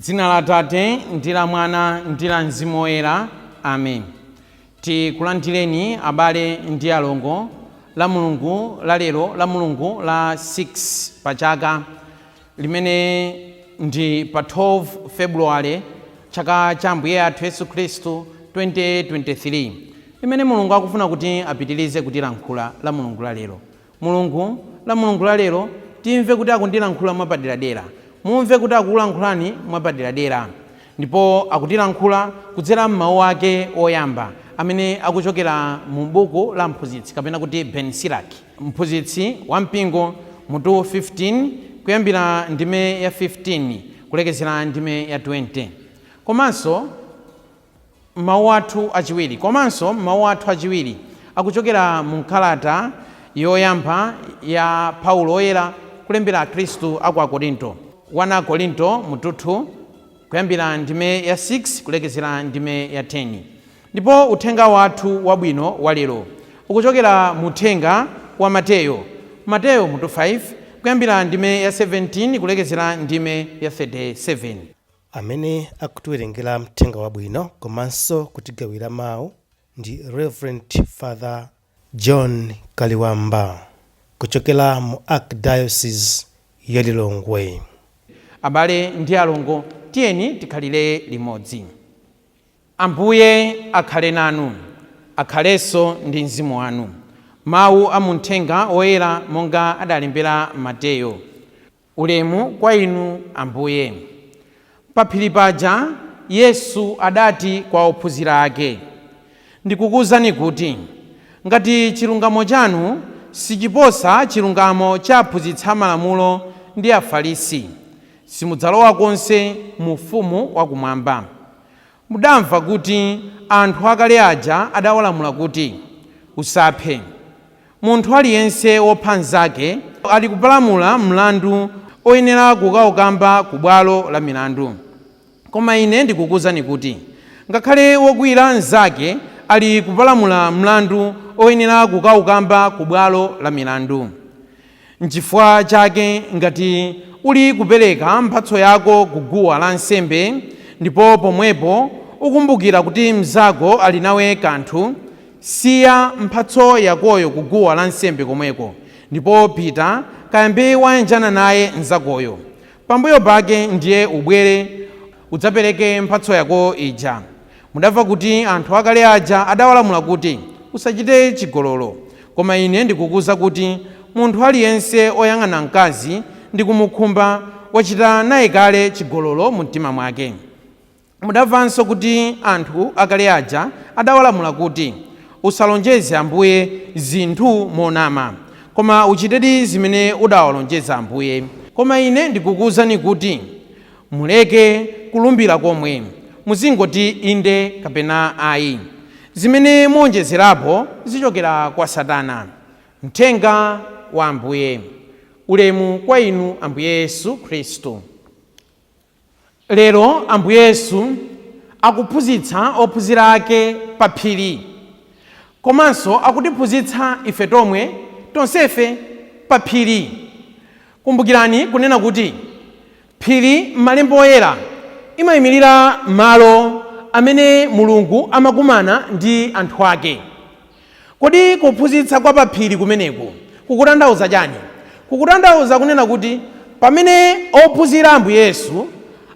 M'dzina la Tate ndi la Mwana ndi la Mzimu Woyera. Amen. Tikulandireni abale ndi alongo Lamulungu la lero, Lamulungu la 6 Pachaka, limene ndi pa 12 February chaka cha Ambuye athu Yesu Khristu 2023, limene Mulungu akufuna kuti apitirize kutilankhula Lamulungu la lero. Lamulungu la lero timve kuti akundilankhula mwapaderadera, mumve kuti akulankhulani mwapaderadera, ndipo akutilankhula kudzera m'mawu ake oyamba amene akuchokera mu buku la mphunzitsi kapena kuti Ben Sirach, mphunzitsi wa mpingo mutu 15 kuyambira ndime ya 15 kulekezera ndime ya 20. Komanso mawu athu achiwiri akuchokera mu kalata yoyamba ya Paulo oyera kulembera Akhristu aku Akorinto, 1 Korinto mutu 2 kuyambira ndime ya 6 kulekezera ndime ya 10. Ndipo uthenga wathu wabwino wa lero ukuchokera mu uthenga wa Mateyo mutu 5 kuyambira ndime ya 17 kulekezera ndime ya 37. Amene akutiwerengera mthenga wabwino komanso kutigawira mawu ndi Reverend Father John Kaliwamba kuchokera mu Archdiocese ya Lilongwe. Abale ndi alongo, tiyeni tikhalire limodzi. Ambuye akhale nanu, akhalenso ndi mzimu wanu. Mawu a muthenga oyera monga adalembera Mateyo. Ulemu kwa inu Ambuye. Pa phiri paja Yesu adati kwa ophunzira ake, ndikukuwuzani kuti ngati chilungamo chanu sichiposa chilungamo cha aphunzitsi amalamulo ndi Afarisi, simudzalowa konse mu ufumu wakumwamba. Mudamva kuti anthu akale aja adawalamula kuti usaphe. Munthu aliyense wopha mnzake ali kupalamula mlandu oyenera kukaukamba ku bwalo la milandu. Koma ine ndikukuwuzani kuti ngakhale wogwira mnzake ali kupalamula mlandu oyenera kukaukamba ku bwalo la milandu. N'chifukwa chake ngati uli kupereka mphatso yako ku guwa lansembe ndipo pomwepo ukumbukira kuti mnzako ali nawe kanthu, siya mphatso yakoyo ku guwa lansembe komweko ndipo pita kayambe wayanjana naye mnzakoyo. Pambuyo pake ndiye ubwere udzapereke mphatso yako ija. Mudamva kuti anthu akale aja adawalamula kuti usachite chigololo. Koma ine ndikukuwuza kuti munthu aliyense oyang'ana mkazi ndi kumukhumba wachita naye kale chigololo mu mtima mwake. Mudamvanso kuti anthu akale aja adawalamula kuti usalonjeze Ambuye zinthu monama, koma uchitedi zimene udawalonjeza Ambuye. Koma ine ndikukuwuzani kuti muleke kulumbira komwe, muzingoti inde kapena ayi. Zimene muonjezerapo zichokera kwa Satana. Mthenga wa Ambuye. Ulemu kwa inu Ambuye Yesu Khristu. Lero Ambuye Yesu akuphunzitsa ophunzira ake pa phiri, komanso akutiphunzitsa ife tomwe tonsefe pa phiri. Kumbukirani kunena kuti phiri m'malemba oyera imayimirira malo amene Mulungu amakumana ndi anthu ake. Kodi kuphunzitsa kwa pa phiri kumeneku kukutanthauza chani? Kukutanthauza kunena kuti pamene ophunzira Ambuye Yesu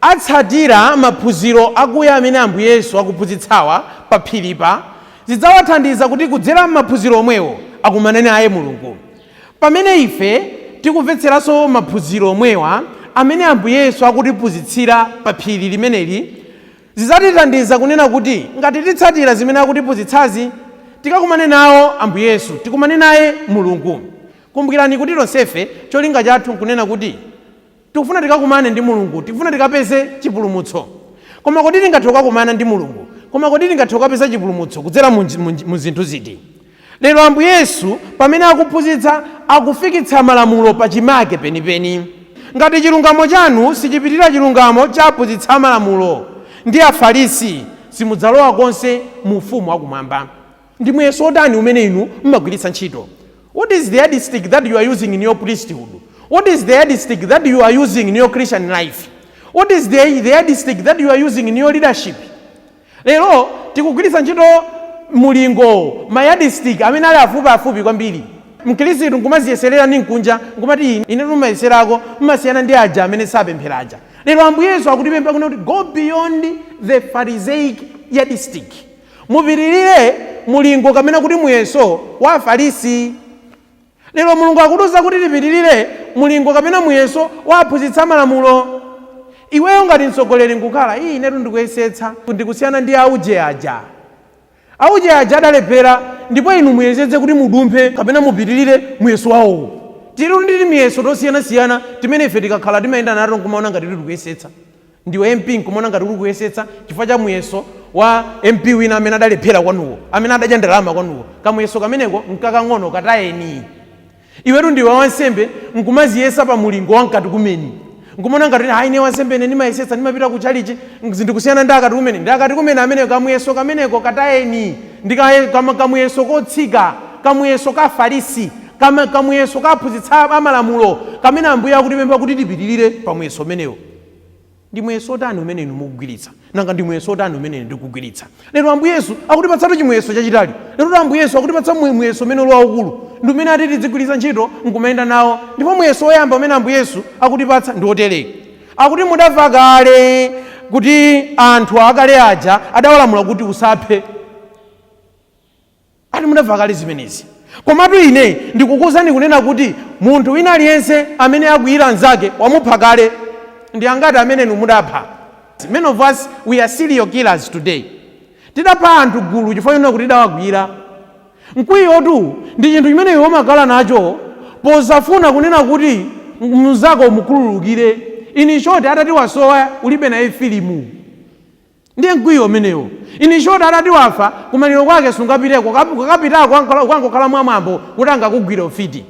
atsatira maphunziro akuya amene Ambuye Yesu akuphunzitsawa pa phiripa, zidzawathandiza kuti kudzera m'maphunziro omwewo akumane naye Mulungu. Pamene ife tikumvetseranso maphunziro omwewa amene Ambuye Yesu akutiphunzitsira pa phiri limeneli, zidzatithandiza kunena kuti ngati titsatira zimene akutiphunzitsazi tikakumane nawo Ambuye Yesu, tikumane naye Mulungu. Kumbukirani kuti tonsefe cholinga chathu nkunena kuti tikufuna tikakumane ndi Mulungu, tikufuna tikapeze chipulumutso. Koma kodi tingathe kukumana ndi Mulungu? Koma kodi tingathe kupeza chipulumutso kudzera mu zinthu ziti? Lero Ambuye Yesu pamene akuphunzitsa akufikitsa malamulo pa chimake penipeni. Ngati chilungamo chanu sichipitira chilungamo cha aphunzitsi amalamulo ndi Afarisi, simudzalowa konse mu ufumu wakumwamba. Ndi muyeso otani umene inu mmagwiritsa ntchito? What is the yardstick that you are using in your priesthood? What is the yardstick that you are using in your Christian life? What is the yardstick that you are using in your leadership? Lero tikugwiritsa ntchito mulingo ma yardstick amene ali afupi kwambiri. Mkristo nkumaziyeserera ndi nkunja nkumati ine tumayeserako mmasiyana ndi aja amene sapemphera aja. Lero Ambuye Yesu akutipempha kuti go beyond the Pharisaic yardstick. Mupitirire mulingo kamene kuti muyeso wa Afarisi. Lero Mulungu akutiuza kuti tipitirire mulingo kamene muyeso wa aphunzitsa malamulo. Iweyo ngati mtsogoleri nkukhala inetu ndikuyesetsa ndikusiyana ndi auje aja adalephera ndipo inu muyesetse kuti mudumphe kapena mupitirire muyeso wawo. Tili ndi miyeso tosiyanasiyana timene ife tikakhala timayenda nato nkumaona ngati tikuyesetsa. Ndiwe MP nkumaona ngati tikuyesetsa chifukwa cha muyeso wa MP wina amene adalephera kwanuwo, amene adadya ndalama kwanuwo. Kamuyeso kameneko nkakang'ono katayeni. Iwetu ndiwe wansembe nkumaziyesa pa mulingo wankati kumeni. Nkumona ngati haine wansembe ine ndimayesetsa ndimapita ku chalichi ndikusiyana ndi akati kumene amene kamuyeso kameneko katayeni. Kamuyeso kotsika, kamuyeso ka Farisi, kamuyeso ka aphunzitsa amalamulo kamene Ambuye akutipempha kuti tipitirire pa muyeso umenewo. Ndi muyeso otani umene inu mukugwiritsa? Nanga ndi muyeso otani umene ndikugwiritsa? Lero Ambuye Yesu akutipatsatu chimuyeso chachitali. Lero Ambuye Yesu akutipatsa muyeso umene waukulu ndi umene ati tidzigwiritsa ntchito nkumayenda nawo. Ndipo muyeso woyamba umene Ambuye Yesu akutipatsa ndi otere. Akuti mudamva kale kuti anthu akale aja adawalamula kuti usaphe. Ati mudamva kale zimenezi. Komatu ine ndikukuwuzani kunena kuti munthu wina aliyense amene akuyira anzake wamupha kale. Ndi angati amene inu mudapha. Many of us, we are serial killers today. Tidapha anthu gulu chifukwa kuti tidawagwira. Mkwiyotu ndi chinthu chimene iwe umakhala nacho posafuna kunena kuti mnzako mukhululukire. In short, atati wasowa ulibe naye filimu. Ndiye mkwiyo umenewo. In short, atati wafa kumaliro kwake sungapiteko kakapitako kwankokhala mwamwambo kuti angakugwira ufiti.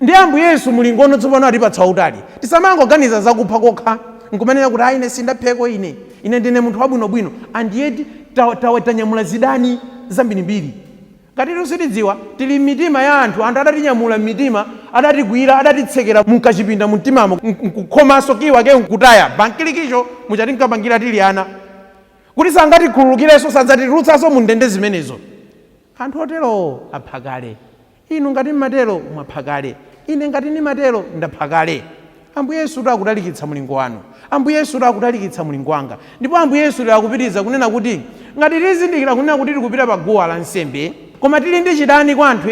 Ndi Ambuye Yesu mulingono tsopano atipatsa utali. Tisamangoganiza zakupha kokha. Nkumanena kuti ine sindapheko ine ndine munthu wabwinobwino. And yet tanyamula zidani zambirimbiri. Ngati tusitidziwa tili mitima ya anthu adatinyamula mitima, adatigwira, adatitsekera mukachipinda mtimamo nkukhomaso kiwa ke nkutaya bankilikicho muchati nkapangira tili ana. Kuti sangatikhululukireso sadzatitulutsaso mu ndende zimenezo. Anthu otero apha kale. Inu ngati mmatero mwapha kale. Ine ngati ndimatero ndapha kale. Ambuye Yesu akutalikitsa mulingo wanu. Ambuye Yesu akutalikitsa mulingo wanga. Ndipo Ambuye Yesu akupitiriza kunena kuti ngati tizindikira kunena kuti tikupita pa guwa la nsembe, koma tili ndi chidani kwa anthu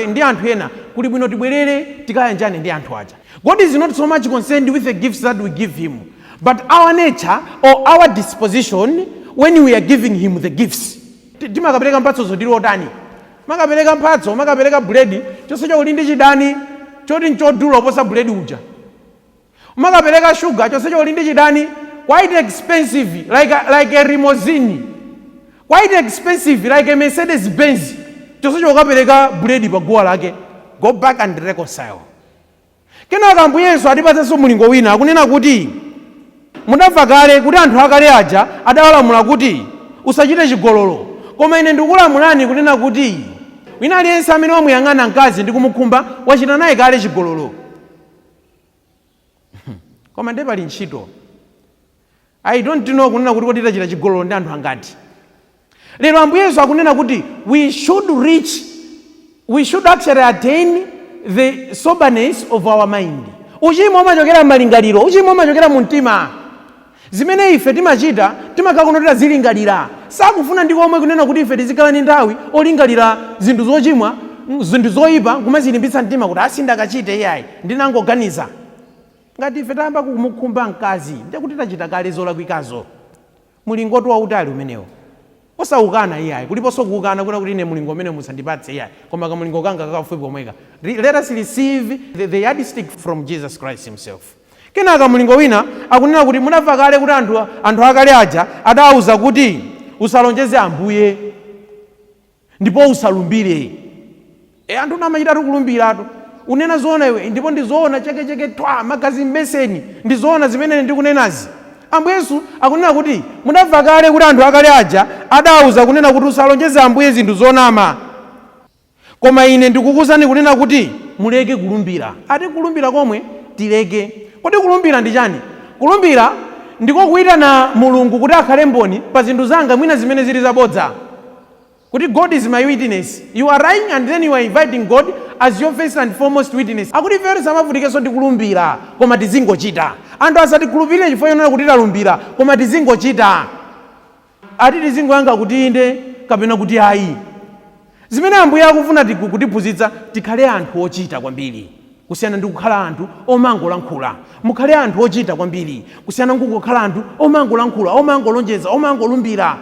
ena, kuli bwino tibwerere tikayanjane ndi anthu aja. God is not so much concerned with the gifts that we give him, but our nature or our disposition when we are giving him the gifts. Timakapereka mphatso zotili otani. Makapereka mphatso, makapereka buledi, chonse chakuli ndi chidani choti nchodula oposa buledi uja. Makapereka sugar, chonse chakuli ndi chidani quite expensive like a limousine. Quite expensive like a Mercedes Benz. Chonse chokapereka buledi pa guwa lake. Go back and reconcile. Kenaka Ambuye Yesu atipatsanso mulingo wina akunena kuti mudamva kale kuti anthu akale aja adawalamula kuti usachite chigololo. Koma ine ndikulamulani kunena kuti wina aliyense amene wamuyang'ana mkazi ndi kumukhumba wachita naye kale chigololo. Koma ndi pali ntchito. I don't know kunena kuti titachita chigololo ndi anthu angati. Lero Ambuye Yesu akunena kuti we should actually attain the soberness of our mind. Uchimo umachokera m'malingaliro, uchimo umachokera mu mtima. Zimene ife timachita timakhala kunotera zilingalira. Sakufuna ndi komwe kunena kuti ife tizikhala ndi nthawi olingalira zinthu zochimwa, zinthu zoyipa kumazilimbitsa mtima kuti asindakachite iyayi ndinangoganiza. Ngati ife tayamba kumukhumba mkazi ndiye kuti tachita kale zolakwikazo. Mulingotu wautali umenewo. Osaukana iyayi kuliponso kuukana kuna kuti ine mulingo umene musandipatse iyayi koma kamulingo kanga kakafupi komweka. Let us receive the yardstick from Jesus Christ himself. Kenaka mulingo wina akunena kuti munamva kale kuti anthu akale aja adawuza kuti usalonjeze Ambuye ndipo usalumbire. Anthu namachita kulumbiratu. Unena zoona iwe ndipo ndizoona cheke twa magazi mbeseni ndizoona zimene ndikunenazi. Ambuye Yesu akunena kuti munamva kale kuti anthu akale aja adawuza kunena kuti usalonjeze Ambuye zinthu zonama. Koma ine ndikukuwuzani kunena kuti muleke kulumbira. Ati kulumbira komwe tileke. Kodi kulumbira ndi chani? Kulumbira ndiko kuyitana Mulungu kuti akhale mboni pa zinthu zanga mwina zimene zili zabodza. Kuti God is my witness. You are lying and then you are inviting God as your first and foremost witness. Akuti fere samavutikenso tikulumbira koma tizingochita. Anthu asatikhulupirire chifukwa chonena kuti talumbira koma tizingochita. Ati tizingoyanga kuti inde kapena kuti ayi. Zimene Ambuye akufuna kutiphunzitsa tikhale anthu ochita kwambiri. Kusiyana ndi kukhala anthu omangolankhula. Mukhale anthu ochita kwambiri. Kusiyana ndi kukhala anthu omangolankhula, omangolonjeza, omangolumbira.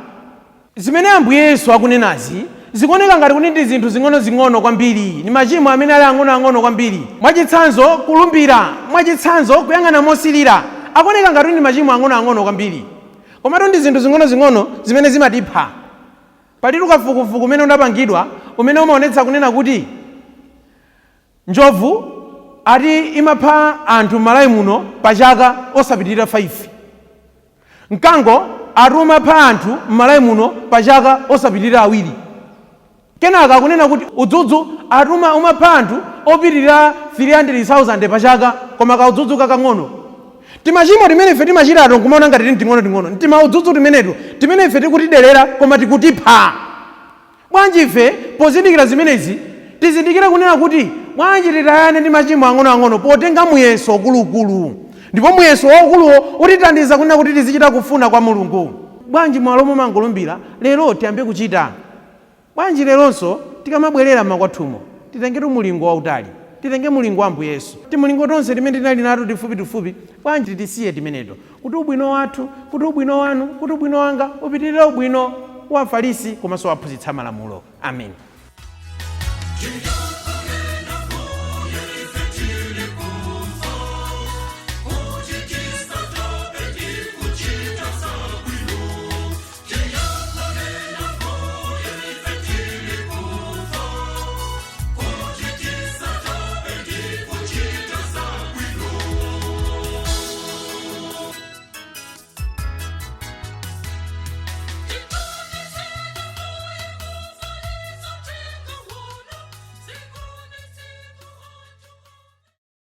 Zimene Ambuye Yesu akunenazi zikuoneka ngati kuti ndi zinthu zing'ono kwambiri. Ni machimo amene ali ang'ono kwambiri. Mwachitsanzo kulumbira, mwachitsanzo kuyang'ana mosilira. Akuoneka ngati ndi machimo ang'ono kwambiri. Komatu ndi zinthu zing'ono zimene zimatipha. Palitu kafukufuku umene unapangidwa umene umaonetsa kunena kuti njovu ati imapha anthu m'Malawi muno pachaka osapitirira 5. Mkango ati umapha anthu m'Malawi muno pachaka osapitirira 2. Kenaka kunena kuti udzudzu ati umapha anthu opitirira 300,000 pachaka koma ka udzudzu kakang'ono. Timachimo timene ife timachitato nkumaona ngati ting'ono. Ntima udzudzu timene ife tikutidelera koma tikutipha. Bwanji ife pozindikira zimenezi tizindikire kunena kuti bwanji titayane ndi machimo ang'ono potenga muyeso kulukulu. Ndipo muyeso waukuluwo utithandiza kunena kuti tizichita kufuna kwa Mulungu. Bwanji mwalo mumangolumbira lero tiyambe kuchita. Bwanji leronso tikamabwerera m'makwathumo titengetu mulingo wautali. Titenge mulingo wa Ambuye Yesu. Timulingo tonse timene tinali nato tifupi bwanji tisiye timeneto. Kuti ubwino wathu, kuti ubwino wanu, kuti ubwino wanga upitirire ubwino wa Afarisi komanso aphunzitsa malamulo. Amen.